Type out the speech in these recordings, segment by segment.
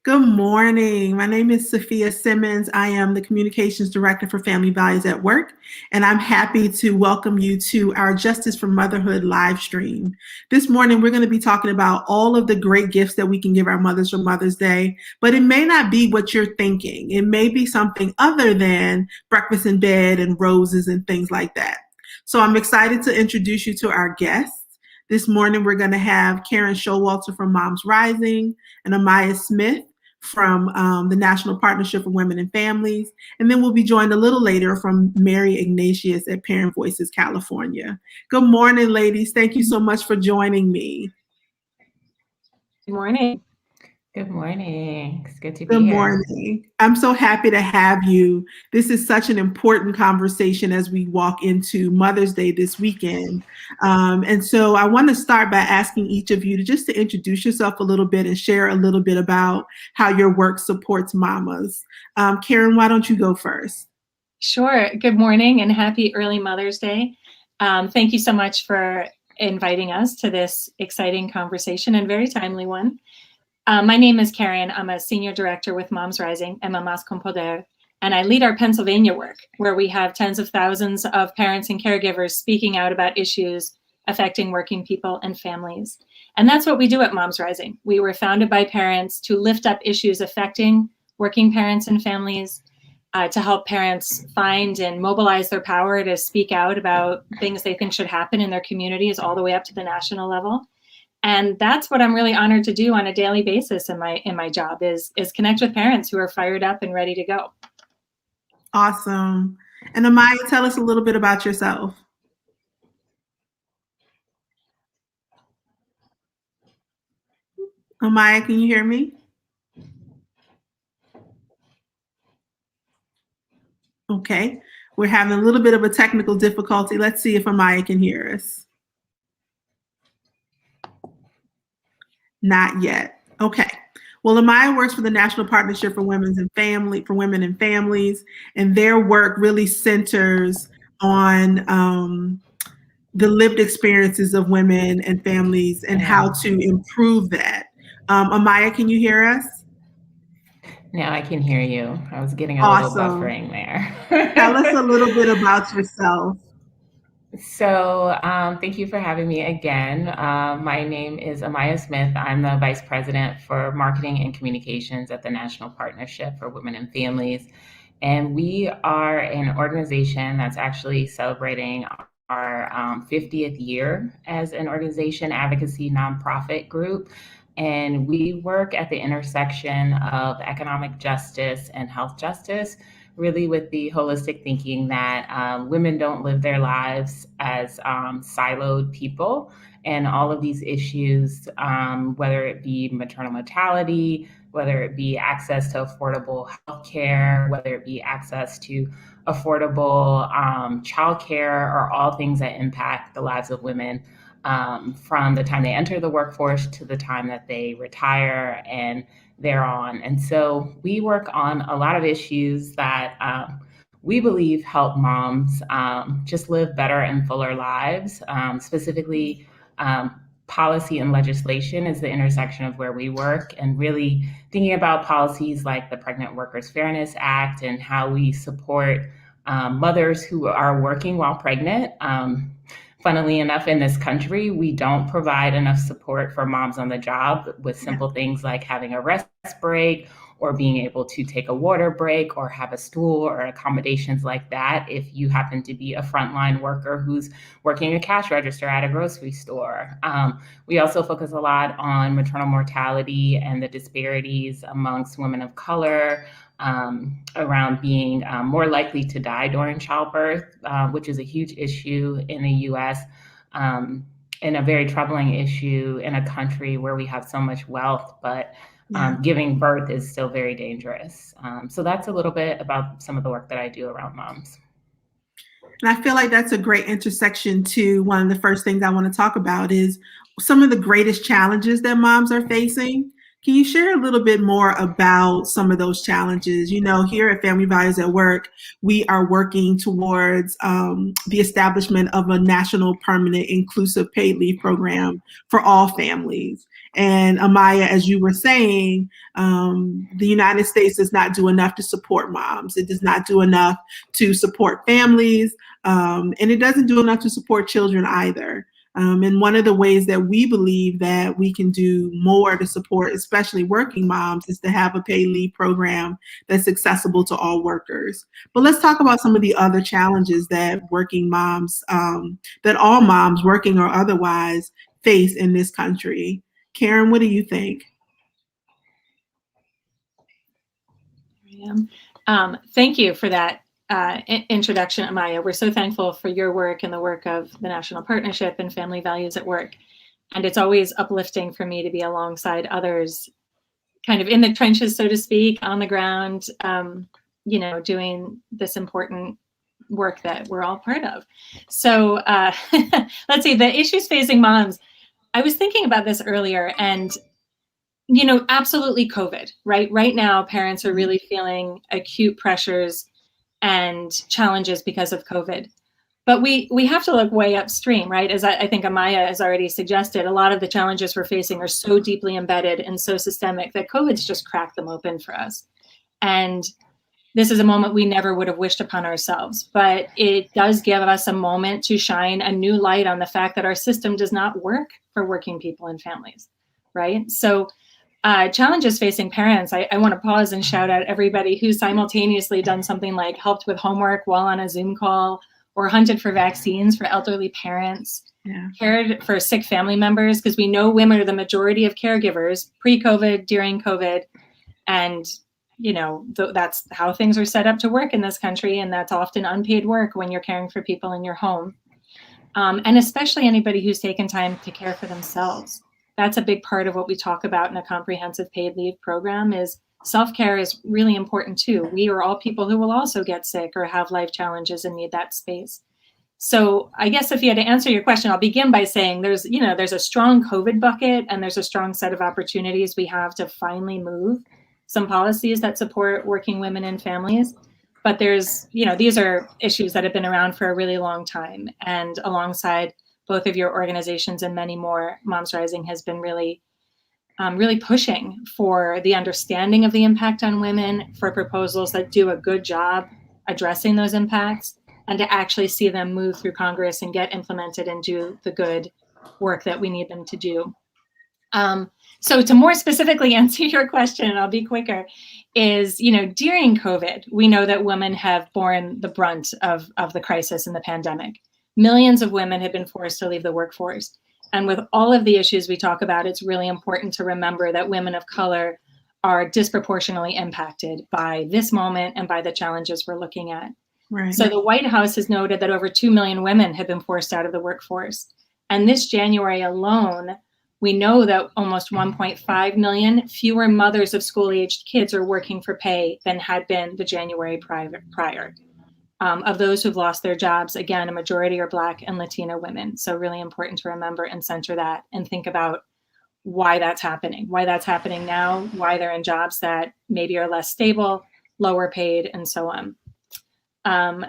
Good morning. My name is Safiya Simmons. I am the Communications Director for Family Values at Work, and I'm happy to welcome you to our Justice for Motherhood live stream. This morning, we're going to be talking about all of the great gifts that we can give our mothers for Mother's Day, but it may not be what you're thinking. It may be something other than breakfast in bed and roses and things like that. So I'm excited to introduce you to our guests. This morning, we're going to have Karen Showalter from Moms Rising and Amaya Smith from the National Partnership for Women and Families. And then we'll be joined a little later from Mary Ignatius at Parent Voices, California. Good morning, ladies. Thank you so much for joining me. Good morning. Good morning. It's good to be Good here. morning. I'm so happy to have you. This is such an important conversation as we walk into Mother's Day this weekend. And so I want to start by asking each of you to introduce yourself a little bit and share a little bit about how your work supports mamas. Karen, why don't you go first? Sure. Good morning and happy early Mother's Day. Thank you so much for inviting us to this exciting conversation and very timely one. My name is Karen. I'm a senior director with Moms Rising and Mamás con Poder, and I lead our Pennsylvania work, where we have tens of thousands of parents and caregivers speaking out about issues affecting working people and families. And that's what we do at Moms Rising. We were founded by parents to lift up issues affecting working parents and families, to help parents find and mobilize their power to speak out about things they think should happen in their communities, all the way up to the national level. And that's what I'm really honored to do on a daily basis in my job is connect with parents who are fired up and ready to go. Awesome. And Amaya, tell us a little bit about yourself. Amaya, can you hear me? Okay, we're having a little bit of a technical difficulty. Let's see if Amaya can hear us. Not yet. Okay. Well, Amaya works for the National Partnership for Women and Families, and their work really centers on the lived experiences of women and families and how to improve that. Amaya, can you hear us? Now I can hear you. I was getting a little buffering there. Tell us a little bit about yourself. So thank you for having me again. My name is Amaya Smith. I'm the Vice President for Marketing and Communications at the National Partnership for Women and Families. And we are an organization that's actually celebrating our 50th year as an organization advocacy nonprofit group. And we work at the intersection of economic justice and health justice, really with the holistic thinking that women don't live their lives as siloed people. And all of these issues, whether it be maternal mortality, whether it be access to affordable healthcare, whether it be access to affordable childcare, are all things that impact the lives of women from the time they enter the workforce to the time that they retire and thereon. And so we work on a lot of issues that we believe help moms just live better and fuller lives. Specifically, policy and legislation is the intersection of where we work, and really thinking about policies like the Pregnant Workers Fairness Act and how we support mothers who are working while pregnant. Funnily enough, in this country, we don't provide enough support for moms on the job with simple things like having a rest break or being able to take a water break or have a stool or accommodations like that if you happen to be a frontline worker who's working a cash register at a grocery store. We also focus a lot on maternal mortality and the disparities amongst women of color, around being more likely to die during childbirth, which is a huge issue in the US, and a very troubling issue in a country where we have so much wealth, but giving birth is still very dangerous. So that's a little bit about some of the work that I do around moms. And I feel like that's a great intersection to one of the first things I want to talk about is some of the greatest challenges that moms are facing. Can you share a little bit more about some of those challenges? You know, here at Family Values at Work, we are working towards the establishment of a national permanent inclusive paid leave program for all families. And Amaya, as you were saying, the United States does not do enough to support moms. It does not do enough to support families, and it doesn't do enough to support children either. And one of the ways that we believe that we can do more to support, especially working moms, is to have a paid leave program that's accessible to all workers. But let's talk about some of the other challenges that working moms, that all moms, working or otherwise, face in this country. Karen, what do you think? Thank you for that introduction, Amaya. We're so thankful for your work and the work of the National Partnership and Family Values at Work. And it's always uplifting for me to be alongside others, kind of in the trenches, so to speak, on the ground, you know, doing this important work that we're all part of. So let's see, the issues facing moms. I was thinking about this earlier, and you know, absolutely COVID, right? Right now, parents are really feeling acute pressures and challenges because of COVID. But we have to look way upstream, right? As I think Amaya has already suggested, a lot of the challenges we're facing are so deeply embedded and so systemic that COVID's just cracked them open for us. And this is a moment we never would have wished upon ourselves, but it does give us a moment to shine a new light on the fact that our system does not work for working people and families, right? So challenges facing parents, I want to pause and shout out everybody who's simultaneously done something like helped with homework while on a Zoom call, or hunted for vaccines for elderly parents, cared for sick family members, because we know women are the majority of caregivers pre-COVID, during COVID, and you know, that's how things are set up to work in this country, and that's often unpaid work when you're caring for people in your home. And especially anybody who's taken time to care for themselves. That's a big part of what we talk about in a comprehensive paid leave program. Is self-care is really important too. We are all people who will also get sick or have life challenges and need that space. So I guess, Safiya, to answer your question, I'll begin by saying there's a strong COVID bucket, and there's a strong set of opportunities we have to finally move some policies that support working women and families. But there's, these are issues that have been around for a really long time. And alongside both of your organizations and many more, Moms Rising has been really pushing for the understanding of the impact on women, for proposals that do a good job addressing those impacts, and to actually see them move through Congress and get implemented and do the good work that we need them to do. So to more specifically answer your question, and I'll be quicker, is, during COVID, we know that women have borne the brunt of the crisis and the pandemic. Millions of women have been forced to leave the workforce. And with all of the issues we talk about, it's really important to remember that women of color are disproportionately impacted by this moment and by the challenges we're looking at. Right. So the White House has noted that over 2 million women have been forced out of the workforce. And this January alone, we know that almost 1.5 million fewer mothers of school-aged kids are working for pay than had been the January prior. Of those who've lost their jobs, again, a majority are Black and Latina women. So really important to remember and center that and think about why that's happening now, why they're in jobs that maybe are less stable, lower paid, and so on.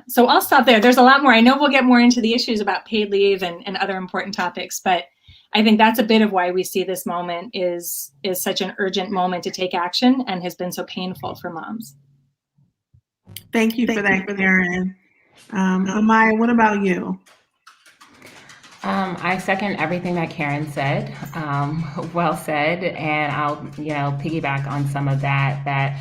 So I'll stop there. There's a lot more. I know we'll get more into the issues about paid leave and other important topics, but I think that's a bit of why we see this moment is such an urgent moment to take action and has been so painful for moms. Thank you for that, Karen. Amaya, what about you? I second everything that Karen said. Well said, and I'll piggyback on some of that.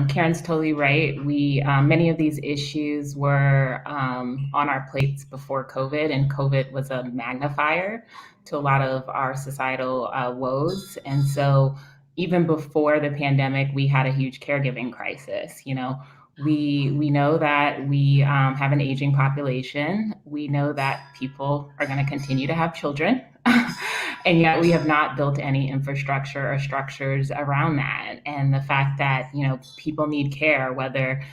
Karen's totally right. We many of these issues were on our plates before COVID, and COVID was a magnifier to a lot of our societal woes. And so even before the pandemic, we had a huge caregiving crisis. We know that we have an aging population. We know that people are going to continue to have children. And yet we have not built any infrastructure or structures around that. And the fact that, people need care, whether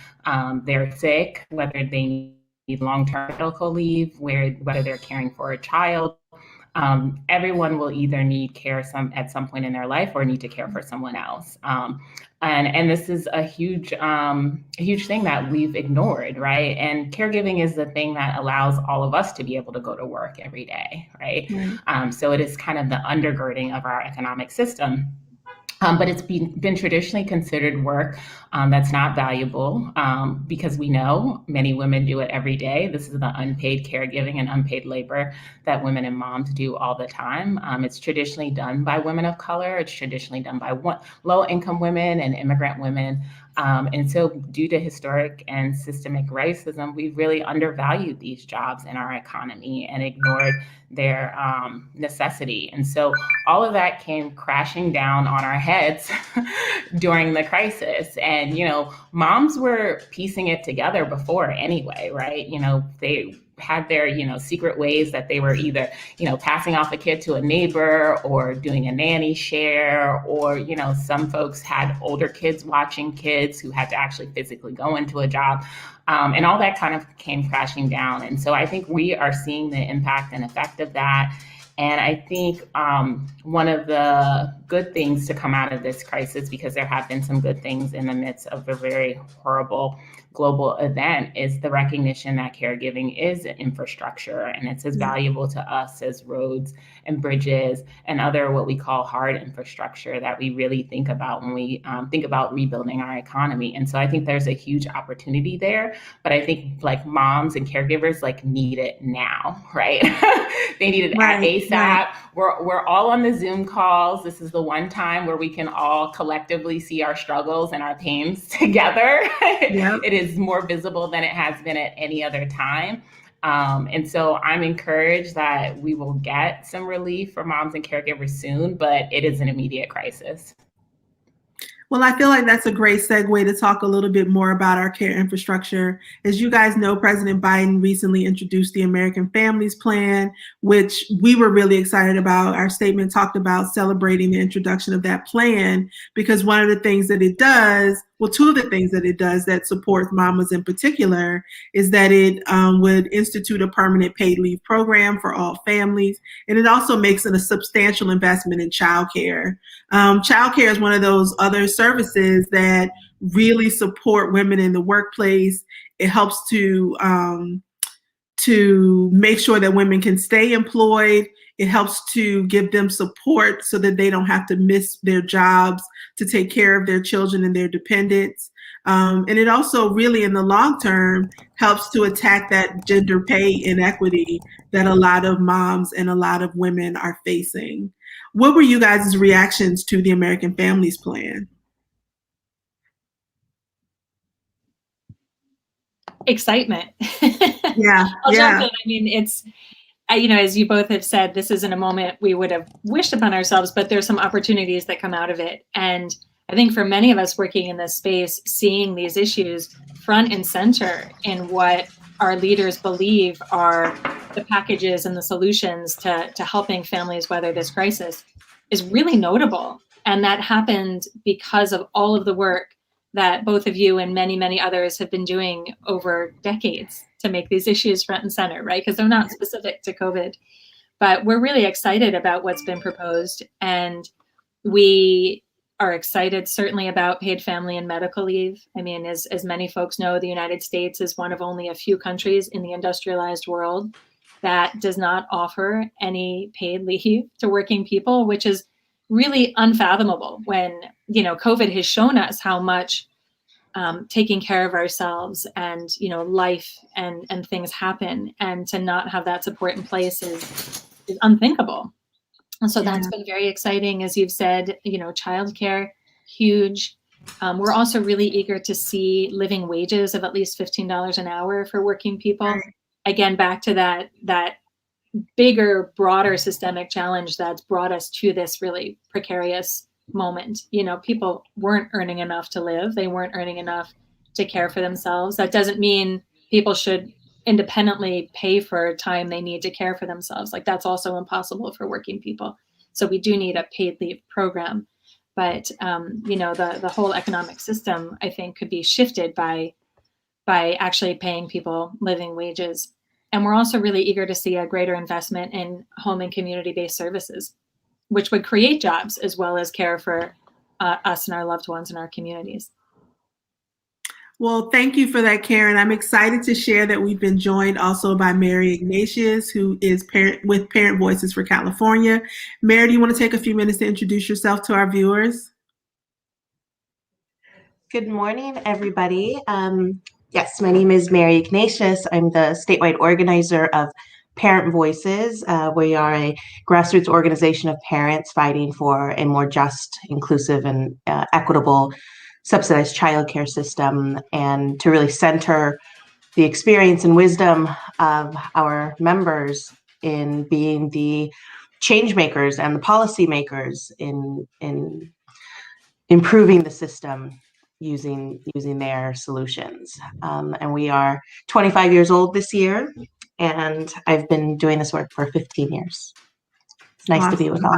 they're sick, whether they need long-term medical leave, whether they're caring for a child, everyone will either need care at some point in their life or need to care for someone else. And this is a huge thing that we've ignored, right? And caregiving is the thing that allows all of us to be able to go to work every day, right? So it is kind of the undergirding of our economic system. But it's been traditionally considered work that's not valuable because we know many women do it every day. This is the unpaid caregiving and unpaid labor that women and moms do all the time. It's traditionally done by women of color. It's traditionally done by low-income women and immigrant women. And so due to historic and systemic racism, we've really undervalued these jobs in our economy and ignored their necessity. And so all of that came crashing down on our heads during the crisis. And, moms were piecing it together before anyway, right? They had their, secret ways that they were either, passing off a kid to a neighbor or doing a nanny share, or, some folks had older kids watching kids who had to actually physically go into a job. And all that kind of came crashing down. And so I think we are seeing the impact and effect of that. And I think one of the good things to come out of this crisis, because there have been some good things in the midst of a very horrible global event, is the recognition that caregiving is an infrastructure and it's as valuable to us as roads and bridges and other what we call hard infrastructure that we really think about when we think about rebuilding our economy. And so I think there's a huge opportunity there, but I think moms and caregivers need it now, right? They need it ASAP. Right. We're all on the Zoom calls. This is the one time where we can all collectively see our struggles and our pains together. Yep. It is more visible than it has been at any other time. And so I'm encouraged that we will get some relief for moms and caregivers soon, but it is an immediate crisis. Well, I feel like that's a great segue to talk a little bit more about our care infrastructure. As you guys know, President Biden recently introduced the American Families Plan, which we were really excited about. Our statement talked about celebrating the introduction of that plan because one of the things that it does, two of the things that it does that supports mamas in particular is that it would institute a permanent paid leave program for all families. And it also makes it a substantial investment in childcare. Childcare is one of those other services that really support women in the workplace. It helps to make sure that women can stay employed. It helps to give them support so that they don't have to miss their jobs to take care of their children and their dependents. And it also really, in the long term, helps to attack that gender pay inequity that a lot of moms and a lot of women are facing. What were you guys' reactions to the American Families Plan? Excitement. Yeah. I'll jump in. I mean, it's, as you both have said, this isn't a moment we would have wished upon ourselves, but there's some opportunities that come out of it. And I think for many of us working in this space, seeing these issues front and center in what our leaders believe are the packages and the solutions to helping families weather this crisis is really notable. And that happened because of all of the work that both of you and many, many others have been doing over decades to make these issues front and center, right? Because they're not specific to COVID. But we're really excited about what's been proposed. And we are excited certainly about paid family and medical leave. I mean, as many folks know, the United States is one of only a few countries in the industrialized world that does not offer any paid leave to working people, which is really unfathomable when, COVID has shown us how much taking care of ourselves and, life and things happen, and to not have that support in place is unthinkable. And so that's been very exciting. As you've said, childcare, huge. We're also really eager to see living wages of at least $15 an hour for working people. Right. Again, back to that bigger, broader systemic challenge that's brought us to this really precarious moment. People weren't earning enough to live. They weren't earning enough to care for themselves. That doesn't mean people should independently pay for time they need to care for themselves. That's also impossible for working people. So we do need a paid leave program. But, the whole economic system, I think, could be shifted by actually paying people living wages. And we're also really eager to see a greater investment in home and community-based services, which would create jobs as well as care for us and our loved ones in our communities. Well, thank you for that, Karen. I'm excited to share that we've been joined also by Mary Ignatius, who is with Parent Voices for California. Mary, do you want to take a few minutes to introduce yourself to our viewers? Good morning, everybody. Yes, my name is Mary Ignatius. I'm the statewide organizer of Parent Voices. We are a grassroots organization of parents fighting for a more just, inclusive, and equitable subsidized childcare system, and to really center the experience and wisdom of our members in being the change makers and the policy makers in improving the system using their solutions. And we are 25 years old this year, and I've been doing this work for 15 years. It's nice to be with all.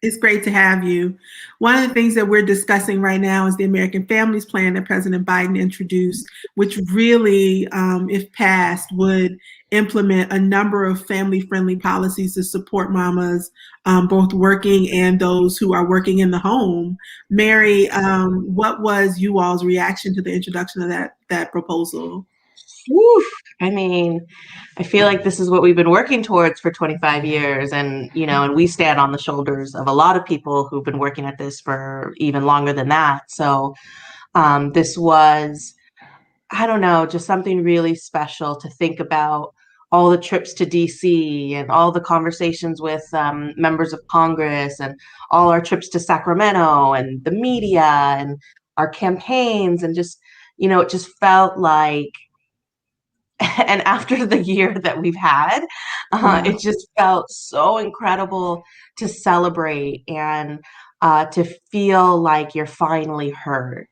It's great to have you. One of the things that we're discussing right now is the American Families Plan that President Biden introduced, which really, if passed, would implement a number of family-friendly policies to support mamas, both working and those who are working in the home. Mary, what was you all's reaction to the introduction of that proposal? Woof. I mean, I feel like this is what we've been working towards for 25 years. And, and we stand on the shoulders of a lot of people who've been working at this for even longer than that. So this was, I don't know, just something really special to think about all the trips to DC and all the conversations with members of Congress and all our trips to Sacramento and the media and our campaigns. And just, it just felt like, and after the year that we've had, it just felt so incredible to celebrate and to feel like you're finally heard.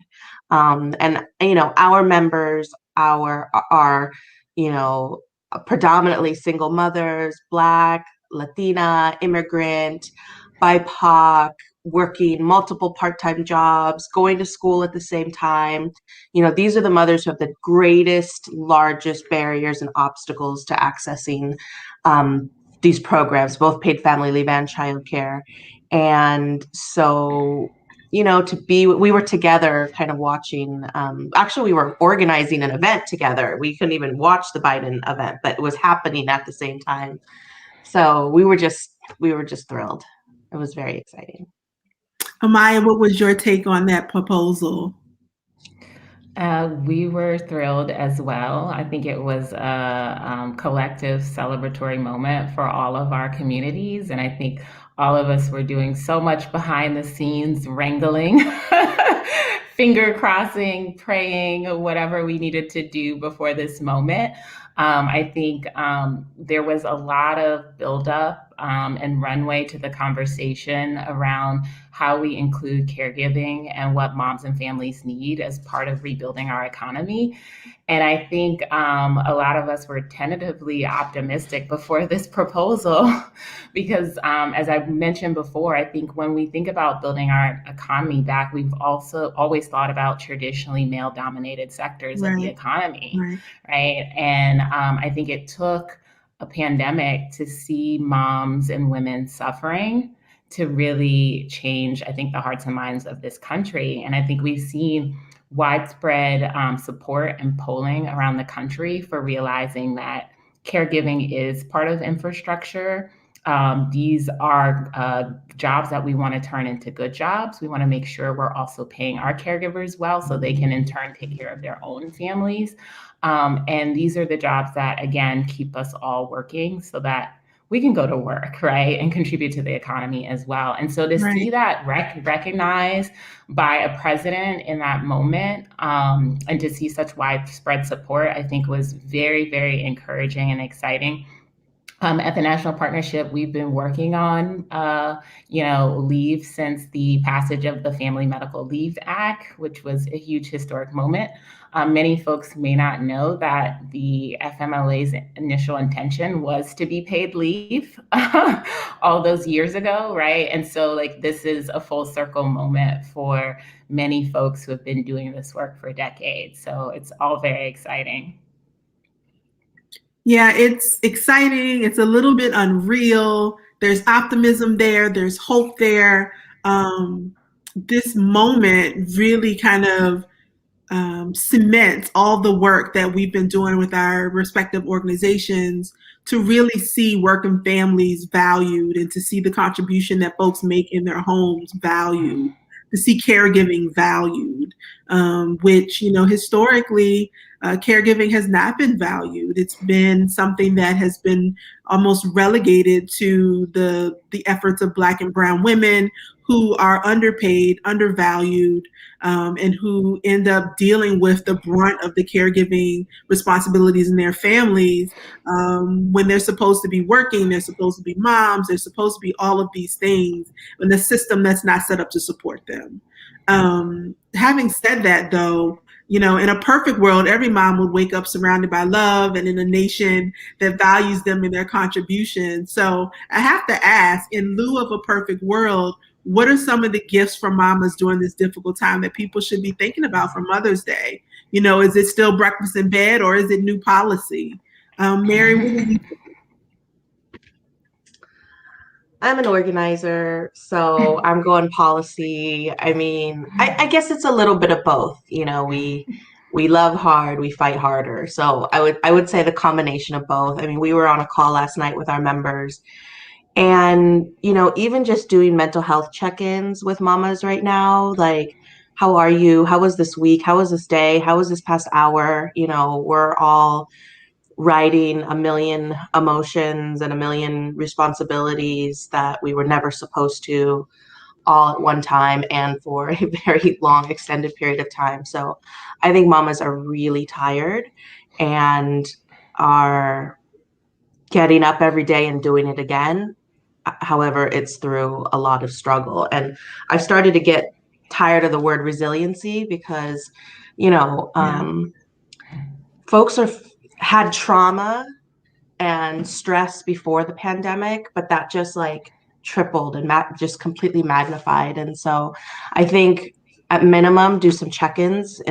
And our members are predominantly single mothers, Black, Latina, immigrant, BIPOC, working multiple part-time jobs, going to school at the same time. These are the mothers who have the greatest, largest barriers and obstacles to accessing these programs, both paid family leave and childcare. And so, we were together kind of watching, actually we were organizing an event together. We couldn't even watch the Biden event, but it was happening at the same time. So we were just thrilled. It was very exciting. Amaya, what was your take on that proposal? We were thrilled as well. I think it was a collective celebratory moment for all of our communities. And I think all of us were doing so much behind the scenes, wrangling, finger crossing, praying, whatever we needed to do before this moment. I think there was a lot of buildup and runway to the conversation around how we include caregiving and what moms and families need as part of rebuilding our economy. And I think a lot of us were tentatively optimistic before this proposal because as I mentioned before, I think when we think about building our economy back, we've also always thought about traditionally male-dominated sectors of the economy, right? And I think it took a pandemic to see moms and women suffering to really change, I think, the hearts and minds of this country. And I think we've seen widespread support and polling around the country for realizing that caregiving is part of infrastructure. These are jobs that we want to turn into good jobs. We want to make sure we're also paying our caregivers well so they can in turn take care of their own families. And these are the jobs that, again, keep us all working so that we can go to work, right, and contribute to the economy as well. And so to see that recognized by a president in that moment and to see such widespread support, I think was very, very encouraging and exciting. At the National Partnership, we've been working on, leave since the passage of the Family Medical Leave Act, which was a huge historic moment. Many folks may not know that the FMLA's initial intention was to be paid leave all those years ago, right? And so this is a full circle moment for many folks who have been doing this work for decades. So it's all very exciting. Yeah, it's exciting. It's a little bit unreal. There's optimism there. There's hope there. This moment really kind of cements all the work that we've been doing with our respective organizations to really see work and families valued and to see the contribution that folks make in their homes valued, to see caregiving valued, which, historically, caregiving has not been valued. It's been something that has been almost relegated to the efforts of Black and Brown women who are underpaid, undervalued, and who end up dealing with the brunt of the caregiving responsibilities in their families when they're supposed to be working, they're supposed to be moms, they're supposed to be all of these things in a system that's not set up to support them. Having said that, though, in a perfect world, every mom would wake up surrounded by love and in a nation that values them and their contribution. So I have to ask, in lieu of a perfect world, what are some of the gifts for mamas during this difficult time that people should be thinking about for Mother's Day? Is it still breakfast in bed or is it new policy? Mary, what do you think? I'm an organizer, so I'm going policy. I mean, I guess it's a little bit of both. We love hard, we fight harder. So I would say the combination of both. I mean, we were on a call last night with our members, and even just doing mental health check-ins with mamas right now, like, how are you? How was this week? How was this day? How was this past hour? We're all riding a million emotions and a million responsibilities that we were never supposed to, all at one time and for a very long extended period of time. So I think mamas are really tired and are getting up every day and doing it again. However, it's through a lot of struggle. And I've started to get tired of the word resiliency because, folks had trauma and stress before the pandemic, but that just like tripled and just completely magnified. And so I think at minimum, do some check-ins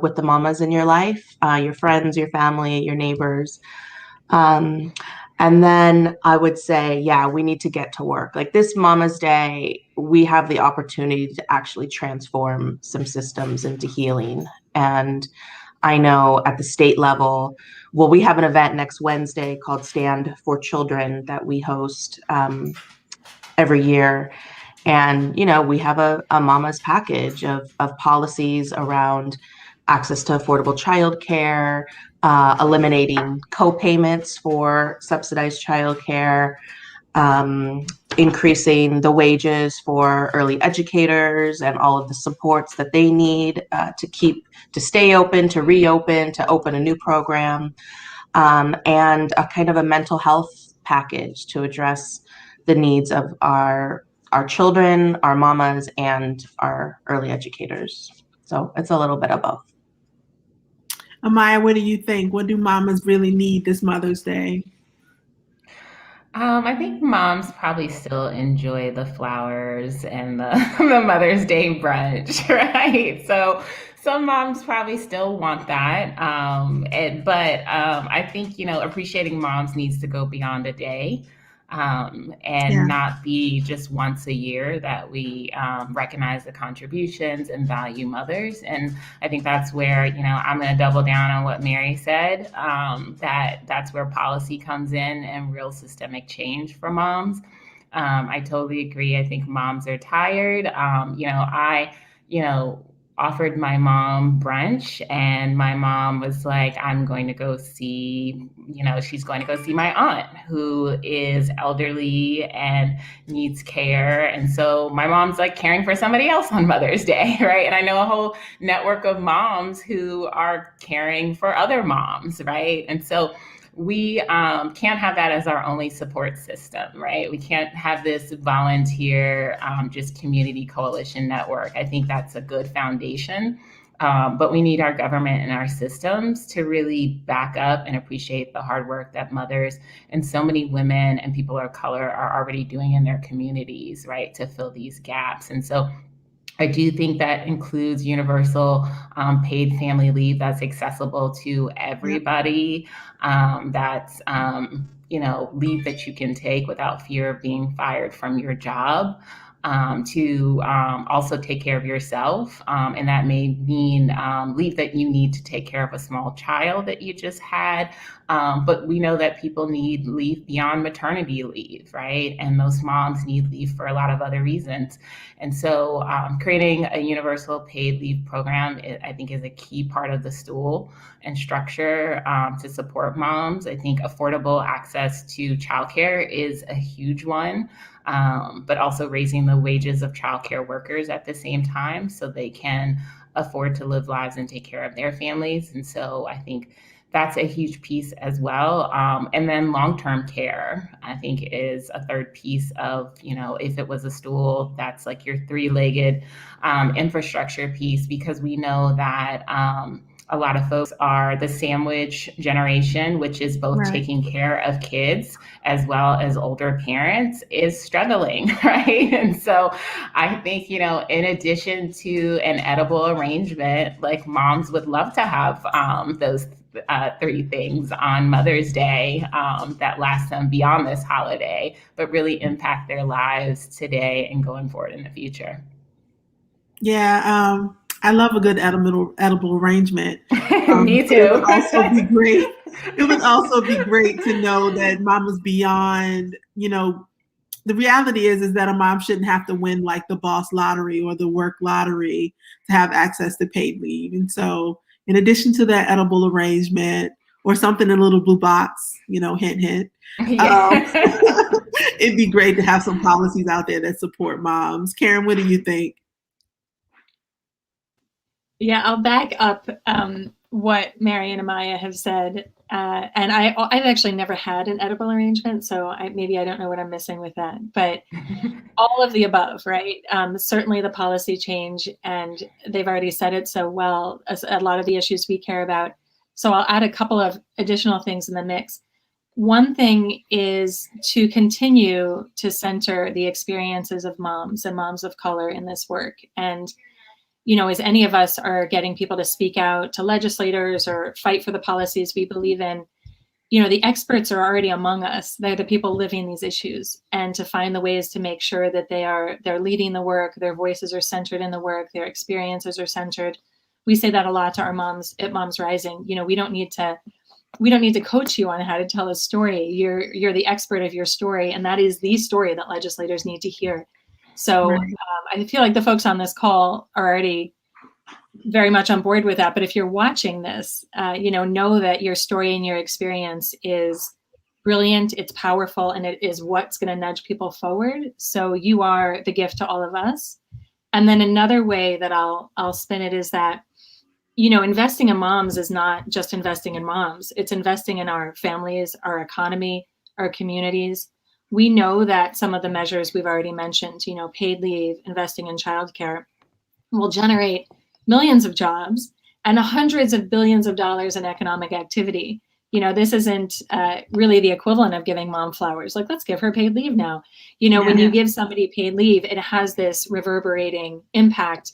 with the mamas in your life, your friends, your family, your neighbors. And then I would say, yeah, we need to get to work. Like this Mama's Day, we have the opportunity to actually transform some systems into healing. And I know at the state level, well, we have an event next Wednesday called Stand for Children that we host every year. And, we have a mama's package of policies around access to affordable childcare, eliminating co-payments for subsidized childcare, increasing the wages for early educators and all of the supports that they need to stay open, to reopen, to open a new program, and a kind of a mental health package to address the needs of our children, our mamas, and our early educators. So it's a little bit of both. Amaya, what do you think? What do mamas really need this Mother's Day? I think moms probably still enjoy the flowers and the Mother's Day brunch, right? So some moms probably still want that. But I think, appreciating moms needs to go beyond a day. And not be just once a year that we recognize the contributions and value mothers. And I think that's where, I'm going to double down on what Mary said, that's where policy comes in and real systemic change for moms. I totally agree. I think moms are tired. I offered my mom brunch and my mom was like, I'm going to go see, she's going to go see my aunt who is elderly and needs care. And so my mom's like caring for somebody else on Mother's Day, right? And I know a whole network of moms who are caring for other moms, right? And so we can't have that as our only support system, right? We can't have this volunteer, just community coalition network. I think that's a good foundation, but we need our government and our systems to really back up and appreciate the hard work that mothers and so many women and people of color are already doing in their communities, right, to fill these gaps. And so I do think that includes universal paid family leave that's accessible to everybody. That's leave that you can take without fear of being fired from your job. To also take care of yourself. And that may mean leave that you need to take care of a small child that you just had. But we know that people need leave beyond maternity leave, right? And most moms need leave for a lot of other reasons. And so creating a universal paid leave program, I think, is a key part of the stool and structure to support moms. I think affordable access to childcare is a huge one. But also raising the wages of childcare workers at the same time so they can afford to live lives and take care of their families. And so I think that's a huge piece as well. And then long-term care, I think, is a third piece of, if it was a stool, that's like your three-legged infrastructure piece, because we know that a lot of folks are the sandwich generation, which is both taking care of kids as well as older parents, is struggling, right? And so I think, in addition to an edible arrangement, like moms would love to have those three things on Mother's Day that last them beyond this holiday, but really impact their lives today and going forward in the future. Yeah, I love a good edible arrangement. Me too. It would also be great. It would also be great to know that mama's beyond, the reality is that a mom shouldn't have to win like the boss lottery or the work lottery to have access to paid leave. And so in addition to that edible arrangement or something in a little blue box, hint, hint, it'd be great to have some policies out there that support moms. Karen, what do you think? Yeah, I'll back up what Mary and Amaya have said. And I've actually never had an edible arrangement, so maybe I don't know what I'm missing with that. But all of the above, right? Certainly the policy change, and they've already said it so well, as a lot of the issues we care about. So I'll add a couple of additional things in the mix. One thing is to continue to center the experiences of moms and moms of color in this work. And as any of us are getting people to speak out to legislators or fight for the policies we believe in, the experts are already among us. They're the people living these issues, and to find the ways to make sure that they're leading the work, their voices are centered in the work, their experiences are centered. We say that a lot to our moms at Moms Rising. We don't need to coach you on how to tell a story. You're the expert of your story, and that is the story that legislators need to hear. So I feel like the folks on this call are already very much on board with that. But if you're watching this, know that your story and your experience is brilliant, it's powerful, and it is what's going to nudge people forward. So you are the gift to all of us. And then another way that I'll spin it is that, investing in moms is not just investing in moms. It's investing in our families, our economy, our communities. We know that some of the measures we've already mentioned, paid leave, investing in childcare, will generate millions of jobs and hundreds of billions of dollars in economic activity. This isn't really the equivalent of giving mom flowers. Like, let's give her paid leave now. When you give somebody paid leave, it has this reverberating impact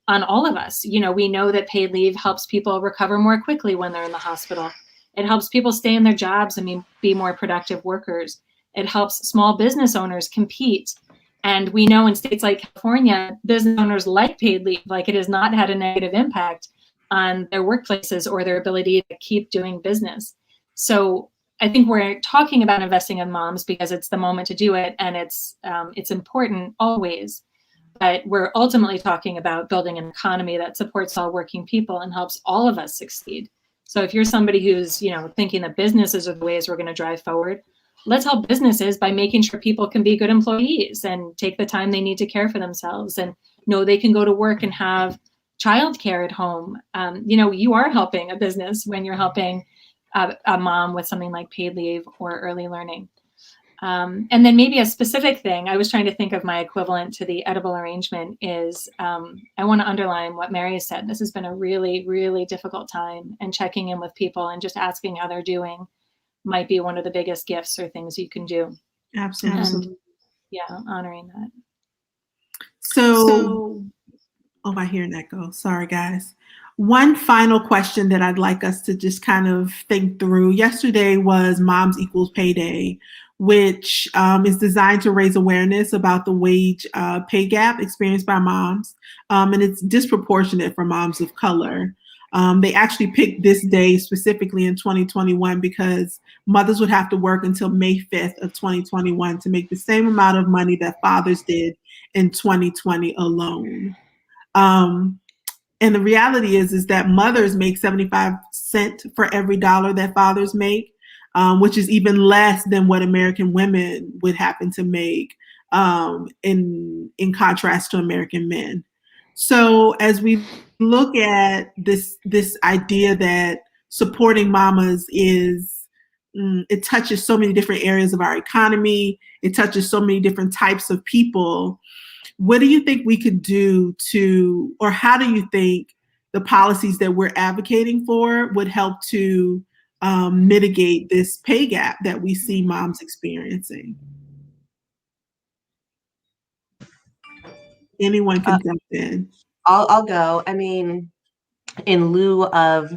on all of us. We know that paid leave helps people recover more quickly when they're in the hospital. It helps people stay in their jobs and be more productive workers. It helps small business owners compete. And we know in states like California, business owners like paid leave. Like, it has not had a negative impact on their workplaces or their ability to keep doing business. So I think we're talking about investing in moms because it's the moment to do it, and it's important always. But we're ultimately talking about building an economy that supports all working people and helps all of us succeed. So if you're somebody who's thinking that businesses are the ways we're going to drive forward, let's help businesses by making sure people can be good employees and take the time they need to care for themselves and know they can go to work and have childcare at home. You are helping a business when you're helping a mom with something like paid leave or early learning. And then maybe a specific thing, I was trying to think of my equivalent to the edible arrangement is, I want to underline what Mary said. This has been a really, really difficult time, and checking in with people and just asking how they're doing might be one of the biggest gifts or things you can do. Absolutely. And, honoring that. So Oh, I hear an echo. Sorry, guys. One final question that I'd like us to just kind of think through. Yesterday was Moms Equals Payday, which is designed to raise awareness about the wage pay gap experienced by moms, and it's disproportionate for moms of color. They actually picked this day specifically in 2021 because mothers would have to work until May 5th of 2021 to make the same amount of money that fathers did in 2020 alone. And the reality is that mothers make 75 cents for every dollar that fathers make, which is even less than what American women would happen to make, in contrast to American men. So as we look at this idea that supporting mamas it touches so many different areas of our economy, it touches so many different types of people. What do you think we could do or how do you think the policies that we're advocating for would help to mitigate this pay gap that we see moms experiencing? Anyone can jump in. I'll go. I mean, in lieu of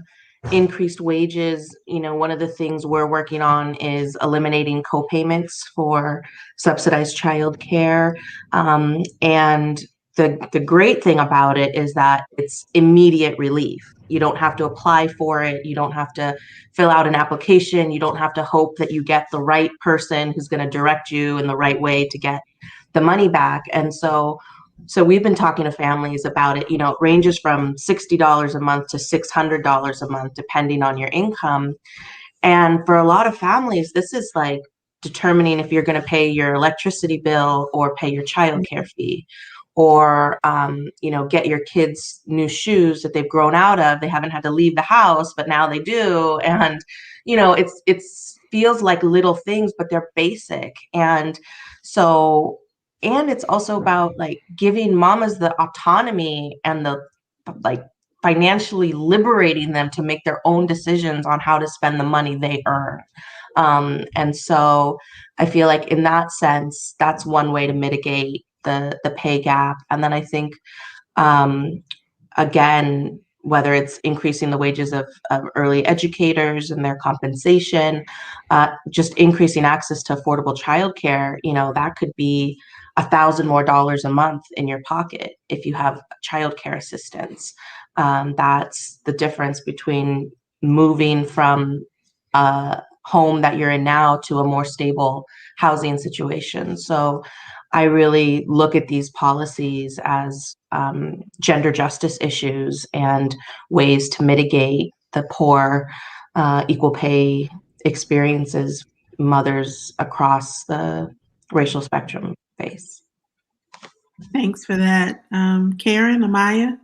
increased wages, one of the things we're working on is eliminating co-payments for subsidized childcare. And the great thing about it is that it's immediate relief. You don't have to apply for it. You don't have to fill out an application. You don't have to hope that you get the right person who's going to direct you in the right way to get the money back. And so we've been talking to families about it. It ranges from $60 a month to $600 a month, depending on your income. And for a lot of families, this is like determining if you're going to pay your electricity bill or pay your childcare fee, or get your kids new shoes that they've grown out of. They haven't had to leave the house, but now they do. And it's feels like little things, but they're basic. And it's also about like giving mamas the autonomy and the like financially liberating them to make their own decisions on how to spend the money they earn. And so I feel like in that sense, that's one way to mitigate the pay gap. And then I think, again, whether it's increasing the wages of early educators and their compensation, just increasing access to affordable childcare, that could be $1,000 more a month in your pocket if you have childcare assistance. That's the difference between moving from a home that you're in now to a more stable housing situation. So I really look at these policies as gender justice issues and ways to mitigate the poor equal pay experiences mothers across the racial spectrum face. Thanks for that. Karen, Amaya?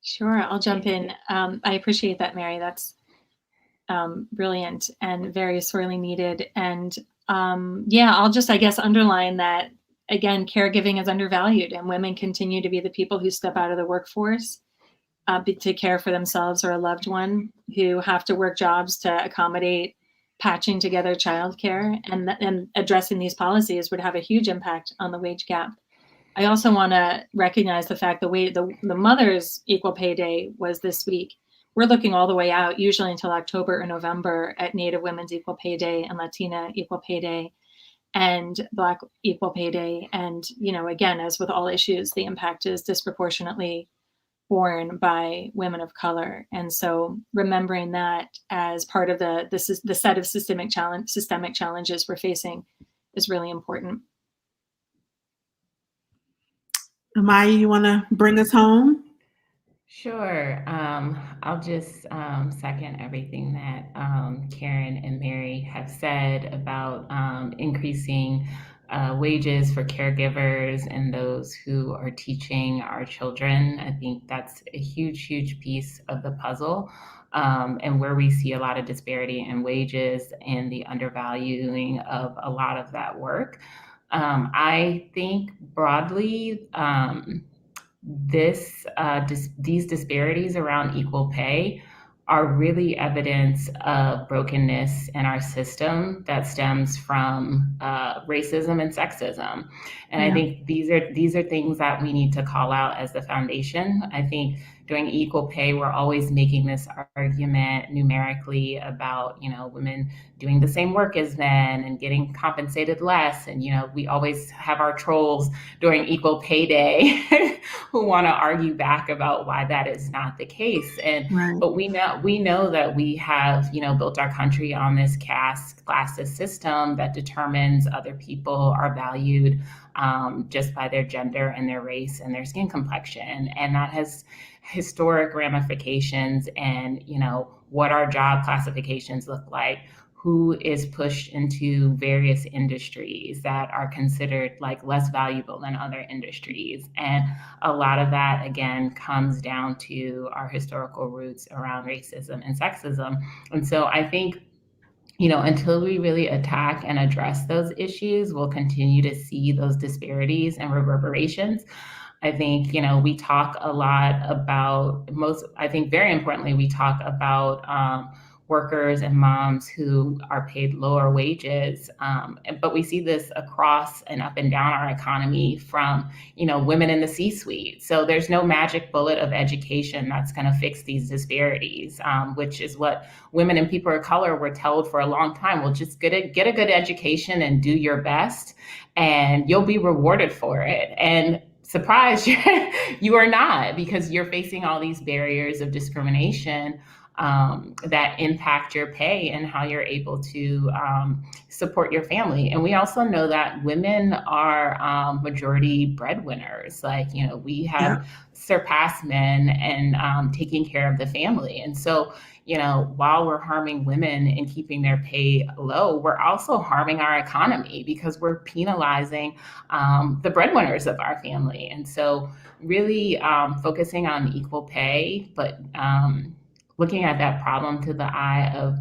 Sure, I'll jump in. I appreciate that, Mary. That's brilliant and very sorely needed. And I'll just, I guess, underline that, again, caregiving is undervalued, and women continue to be the people who step out of the workforce to care for themselves or a loved one, who have to work jobs to accommodate patching together childcare, and addressing these policies would have a huge impact on the wage gap. I also want to recognize the fact the Mother's Equal Pay Day was this week. We're looking all the way out, usually until October or November, at Native Women's Equal Pay Day and Latina Equal Pay Day and Black Equal Pay Day. And, again, as with all issues, the impact is disproportionately borne by women of color. And so remembering that as part of the set of systemic challenges we're facing is really important. Amaya, you want to bring us home? Sure. I'll just second everything that Karen and Mary have said about increasing wages for caregivers and those who are teaching our children. I think that's a huge, huge piece of the puzzle, and where we see a lot of disparity in wages and the undervaluing of a lot of that work. I think broadly, these disparities around equal pay are really evidence of brokenness in our system that stems from racism and sexism. And I think these are things that we need to call out as the foundation. I think during equal pay, we're always making this argument numerically about, women doing the same work as men and getting compensated less. And, we always have our trolls during equal pay day who want to argue back about why that is not the case. But we know that we have, built our country on this classist system that determines other people are valued just by their gender and their race and their skin complexion. And that has historic ramifications and, what our job classifications look like, who is pushed into various industries that are considered like less valuable than other industries. And a lot of that, again, comes down to our historical roots around racism and sexism. And so I think, until we really attack and address those issues, we'll continue to see those disparities and reverberations. I think, we talk a lot about very importantly, we talk about workers and moms who are paid lower wages. But we see this across and up and down our economy from, women in the C-suite. So there's no magic bullet of education that's going to fix these disparities, which is what women and people of color were told for a long time. Well, just get a good education and do your best, and you'll be rewarded for it. And surprise, you are not, because you're facing all these barriers of discrimination that impact your pay and how you're able to support your family. And we also know that women are majority breadwinners. We have surpassed men in taking care of the family. And so, while we're harming women and keeping their pay low, we're also harming our economy because we're penalizing the breadwinners of our family. And so really focusing on equal pay, but looking at that problem to the eye of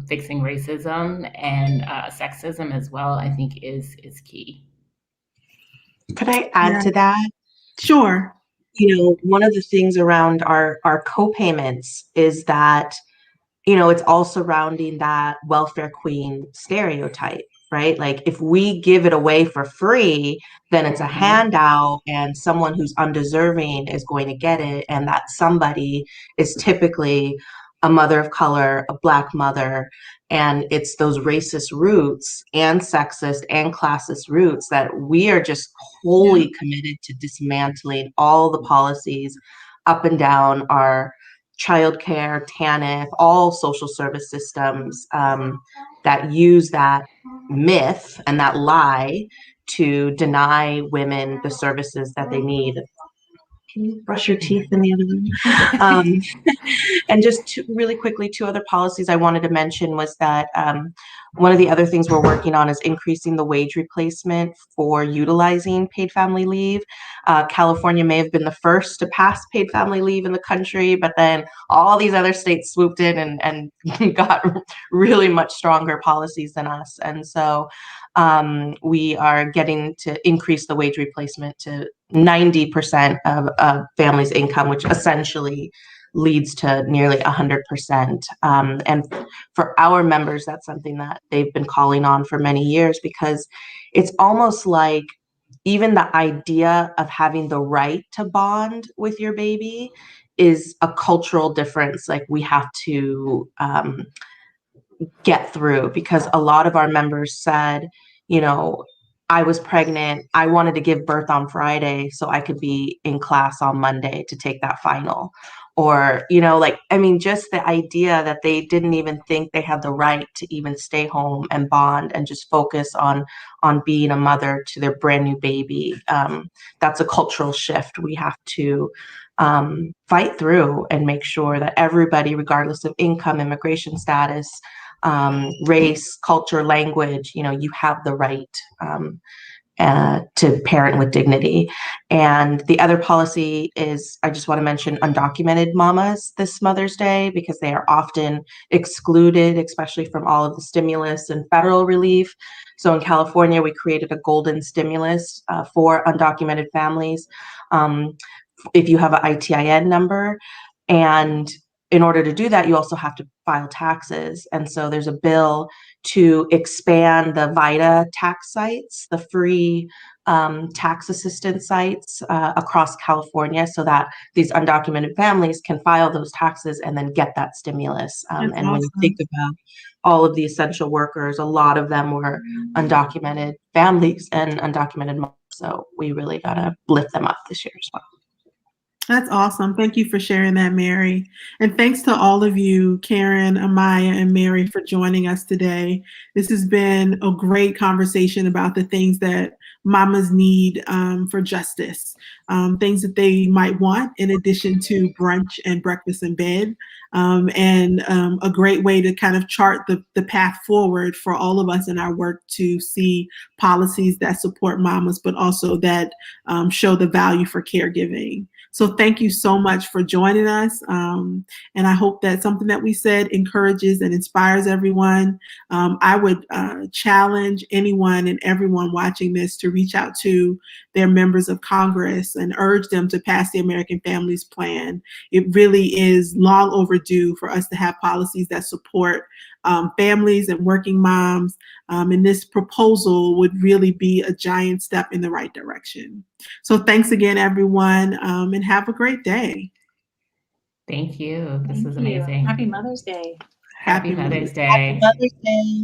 fixing racism and sexism as well, I think is key. Could I add to that? Sure. One of the things around our co-payments is that, it's all surrounding that welfare queen stereotype, right? Like if we give it away for free, then it's a handout and someone who's undeserving is going to get it. And that somebody is typically a mother of color, a Black mother. And it's those racist roots and sexist and classist roots that we are just wholly committed to dismantling all the policies up and down our childcare, TANF, all social service systems that use that myth and that lie to deny women the services that they need. Can you brush your teeth in the other room? And just really quickly, two other policies I wanted to mention was that one of the other things we're working on is increasing the wage replacement for utilizing paid family leave. California may have been the first to pass paid family leave in the country, but then all these other states swooped in and got really much stronger policies than us. And so we are getting to increase the wage replacement to 90% of a family's income, which essentially leads to nearly 100%. And for our members, that's something that they've been calling on for many years, because it's almost like even the idea of having the right to bond with your baby is a cultural difference. Like we have to get through, because a lot of our members said, I was pregnant, I wanted to give birth on Friday so I could be in class on Monday to take that final. Or, just the idea that they didn't even think they had the right to even stay home and bond and just focus on being a mother to their brand new baby. That's a cultural shift we have to fight through and make sure that everybody, regardless of income, immigration status, race, culture, language, you have the right to parent with dignity. And the other policy is, I just want to mention undocumented mamas this Mother's Day, because they are often excluded, especially from all of the stimulus and federal relief. So in California, we created a golden stimulus for undocumented families. If you have an ITIN number, and in order to do that, you also have to file taxes. And so there's a bill to expand the VITA tax sites, the free tax assistance sites across California, so that these undocumented families can file those taxes and then get that stimulus. And awesome. when you think about all of the essential workers, a lot of them were undocumented families and undocumented moms. So we really got to lift them up this year as well. That's awesome. Thank you for sharing that, Mary. And thanks to all of you, Karen, Amaya, and Mary, for joining us today. This has been a great conversation about the things that mamas need for justice, things that they might want in addition to brunch and breakfast in bed, and a great way to kind of chart the path forward for all of us in our work to see policies that support mamas, but also that show the value for caregiving. So thank you so much for joining us. And I hope that something that we said encourages and inspires everyone. I would challenge anyone and everyone watching this to reach out to their members of Congress and urge them to pass the American Families Plan. It really is long overdue for us to have policies that support families and working moms. And this proposal would really be a giant step in the right direction. So thanks again, everyone, and have a great day. Thank you. This Thank was you. amazing. Happy Mother's Day. Happy Mother's Day. Happy Mother's Day.